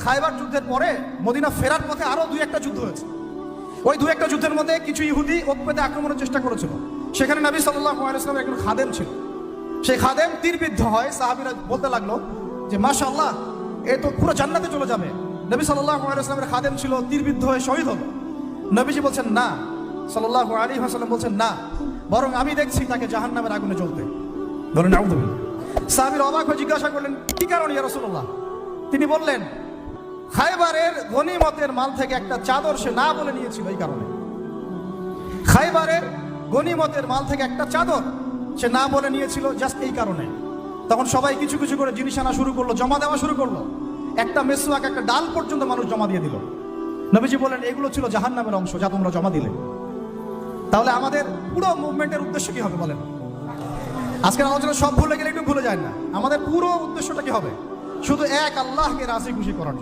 খায়বার যুদ্ধের পরে মদিনা ফেরার পথে আরো দুই একটা যুদ্ধ হয়েছে। ওই দুই একটা যুদ্ধের মধ্যে কিছু ইহুদি ওকপেতে আক্রমণের চেষ্টা করেছিল। সেখানে নবী সাল্লাল্লাহু আলাইহি ওয়াসাল্লামের একজন খাদেম ছিল। সেই খাদেম তীরবিদ্ধ হয়। সাহাবীরা বলতে লাগলো যে মাশাআল্লাহ, এ তো পুরো জান্নাতে চলে যাবে। নবী সাল্লাল্লাহু আলাইহি ওয়াসাল্লামের খাদেম ছিল, তীরবিদ্ধ হয়ে শহীদ হলো। নবীজি বলছেন না, সাল্লাল্লাহু আলাইহি ওয়াসাল্লাম বলছেন না, বরং আমি দেখছি তাকে জাহান্নামের আগুনে জ্বলতে। বলেন নাউযুবিল্লাহ। সাহাবীরা অবাক হয়ে জিজ্ঞাসা করলেন, কি কারণে ইয়া রাসূলুল্লাহ? তিনি বললেন, খায়বারের গনিমতের মাল থেকে একটা চাদর সে না বলে নিয়েছিল, এই কারণে। খায়বারের গনিমতের মাল থেকে একটা চাদর সে না বলে নিয়েছিল, জাস্ট এই কারণে। তখন সবাই কিছু কিছু করে জিনিস আনা শুরু করলো, জমা দেওয়া শুরু করলো। একটা মেসওয়াক, একটা ডাল পর্যন্ত মানুষ জমা দিয়ে দিল। নবীজি বলেন, এগুলো ছিল জাহান্নামের অংশ যা তোমরা জমা দিলে। তাহলে আমাদের পুরো মুভমেন্টের উদ্দেশ্য কি হবে বলেন? আজকের আলোচনা সব ভুলে গেলে একটু ভুলে যায় না। আমাদের পুরো উদ্দেশ্যটা কি হবে? শুধু এক আল্লাহকে রাজি খুশি করার জন্য।